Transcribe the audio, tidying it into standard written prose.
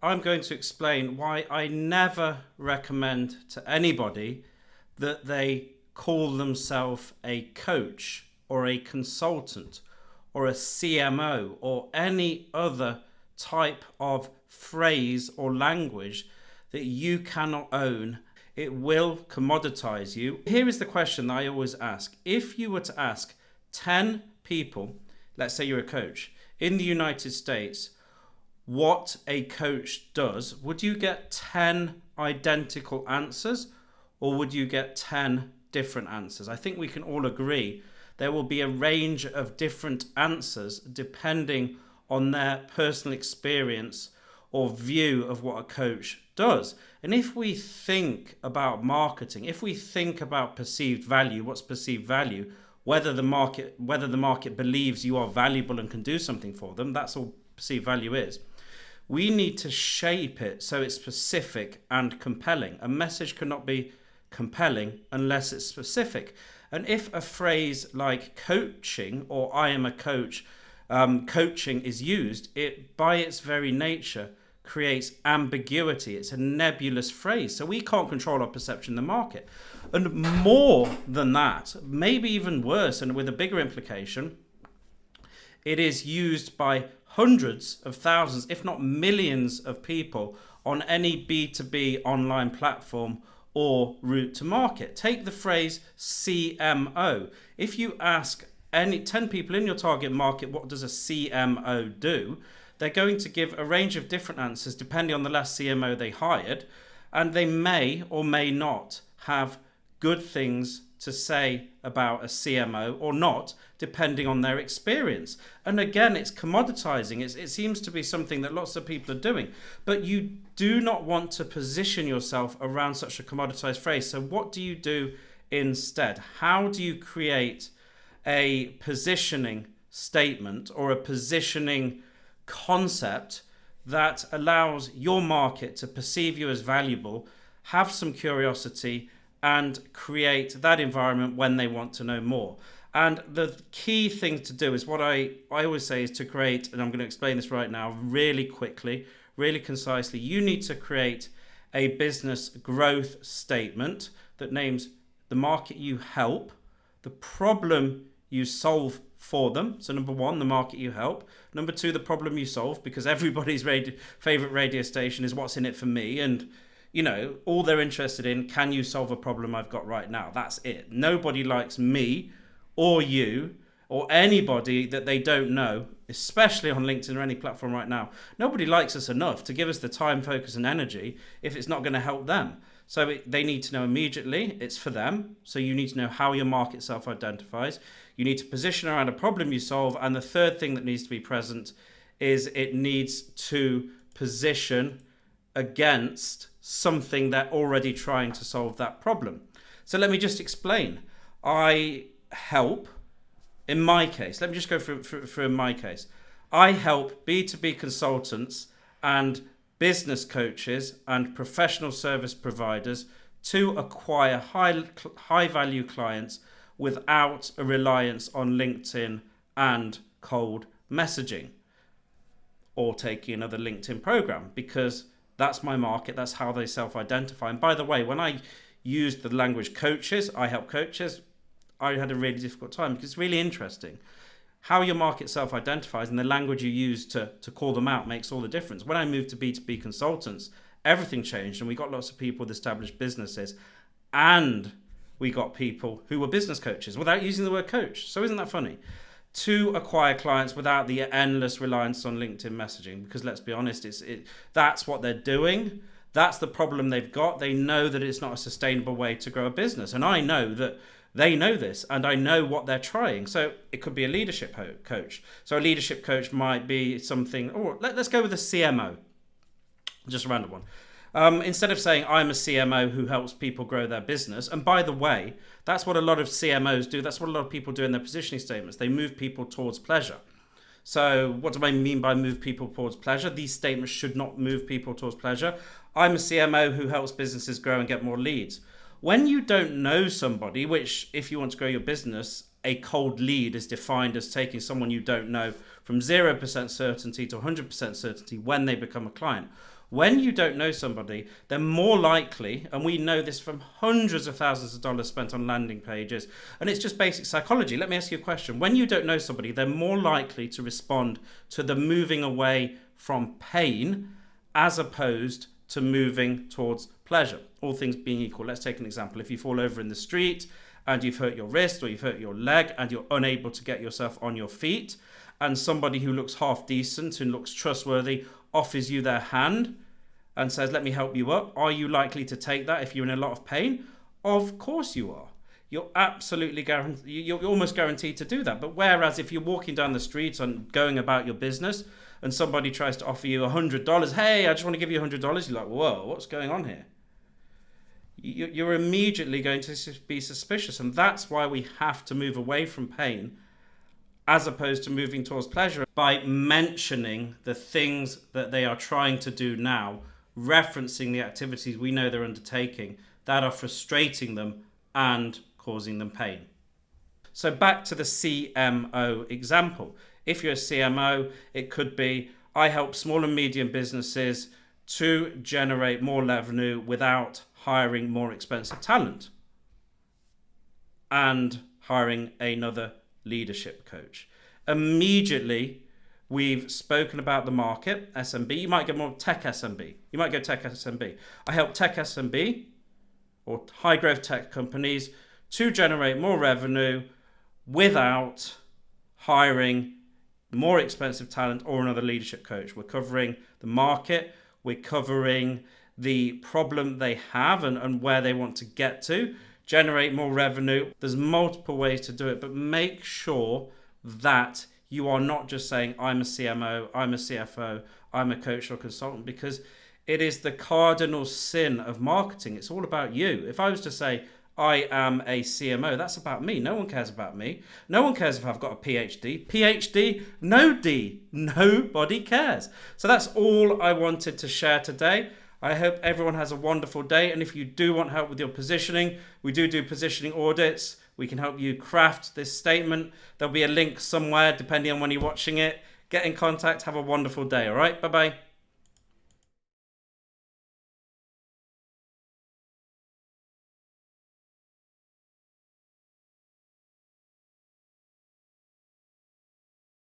I'm going to explain why I never recommend to anybody that they call themselves a coach or a consultant or a CMO or any other type of phrase or language that you cannot own. It will commoditize you. Here is the question that I always ask. If you were to ask 10 people, let's say you're a coach, in the United States, what a coach does, would you get 10 identical answers or would you get 10 different answers? I think we can all agree there will be a range of different answers depending on their personal experience or view of what a coach does. And if we think about marketing, if we think about perceived value, what's perceived value, whether the market believes you are valuable and can do something for them, that's all perceived value is. We need to shape it so it's specific and compelling. A message cannot be compelling unless it's specific. And if a phrase like coaching or I am a coach, coaching is used, it by its very nature creates ambiguity. It's a nebulous phrase. So we can't control our perception in the market. And more than that, maybe even worse and with a bigger implication, it is used by hundreds of thousands, if not millions of people on any B2B online platform or route to market. Take the phrase CMO. If you ask any 10 people in your target market, what does a CMO do? They're going to give a range of different answers depending on the last CMO they hired, and they may or may not have good things to say about a CMO or not, depending on their experience. And again, it's commoditizing. It seems to be something that lots of people are doing, but you do not want to position yourself around such a commoditized phrase. So what do you do instead? How do you create a positioning statement or a positioning concept that allows your market to perceive you as valuable, have some curiosity, and create that environment when they want to know more? And the key thing to do is what I always say is to create, and I'm going to explain this right now really quickly, really concisely. You need to create a business growth statement that names the market you help, the problem you solve for them. So number one, the market you help. Number two, the problem you solve, because everybody's favorite radio station is what's in it for me. And you know, all they're interested in, can you solve a problem I've got right now? That's it. Nobody likes me or you or anybody that they don't know, especially on LinkedIn or any platform right now. Nobody likes us enough to give us the time, focus, and energy if it's not going to help them. So they need to know immediately it's for them. So you need to know how your market self-identifies. You need to position around a problem you solve. And the third thing that needs to be present is it needs to position against something they're already trying to solve that problem. So let me just explain. I help, in my case, let me just go through in my case. I help B2B consultants and business coaches and professional service providers to acquire high value clients without a reliance on LinkedIn and cold messaging or taking another LinkedIn program, because that's my market. That's how they self-identify. And by the way, when I used the language coaches, I help coaches, I had a really difficult time because it's really interesting. How your market self-identifies and the language you use to call them out makes all the difference. When I moved to B2B consultants, everything changed and we got lots of people with established businesses and we got people who were business coaches without using the word coach. So isn't that funny? To acquire clients without the endless reliance on LinkedIn messaging, because let's be honest, that's what they're doing. That's the problem they've got. They know that it's not a sustainable way to grow a business. And I know that they know this and I know what they're trying. So it could be a leadership coach. So a leadership coach might be something, let's go with a CMO, just a random one. Instead of saying I'm a CMO who helps people grow their business, and by the way, that's what a lot of CMOs do. That's what a lot of people do in their positioning statements. They move people towards pleasure. So what do I mean by move people towards pleasure? These statements should not move people towards pleasure. I'm a CMO who helps businesses grow and get more leads. When you don't know somebody, which if you want to grow your business, a cold lead is defined as taking someone you don't know from 0% certainty to 100% certainty when they become a client. When you don't know somebody, they're more likely, and we know this from hundreds of thousands of dollars spent on landing pages, and it's just basic psychology. Let me ask you a question. When you don't know somebody, they're more likely to respond to the moving away from pain as opposed to moving towards pleasure. All things being equal, let's take an example. If you fall over in the street and you've hurt your wrist or you've hurt your leg and you're unable to get yourself on your feet, and somebody who looks half decent and looks trustworthy offers you their hand and says, let me help you up, are you likely to take that if you're in a lot of pain? Of course you are. You're absolutely guaranteed, you're almost guaranteed to do that. But whereas if you're walking down the street and going about your business and somebody tries to offer you $100, hey, I just want to give you $100, you're like, whoa, what's going on here? You're immediately going to be suspicious. And that's why we have to move away from pain as opposed to moving towards pleasure by mentioning the things that they are trying to do now, referencing the activities we know they're undertaking that are frustrating them and causing them pain. So back to the CMO example. If you're a CMO, it could be, I help small and medium businesses to generate more revenue without hiring more expensive talent and hiring another leadership coach. Immediately, we've spoken about the market, SMB. You might go more tech SMB. You might go tech SMB. I help tech SMB or high growth tech companies to generate more revenue without hiring more expensive talent or another leadership coach. We're covering the market. We're covering the problem they have and where they want to get to. Generate more revenue. There's multiple ways to do it, but make sure that you are not just saying, I'm a CMO, I'm a CFO, I'm a coach or consultant, because it is the cardinal sin of marketing. It's all about you. If I was to say, I am a CMO, that's about me. No one cares about me. No one cares if I've got a PhD. PhD, no D. Nobody cares. So that's all I wanted to share today. I hope everyone has a wonderful day. And if you do want help with your positioning, we do positioning audits. We can help you craft this statement. There'll be a link somewhere, depending on when you're watching it. Get in contact. Have a wonderful day. All right. Bye-bye.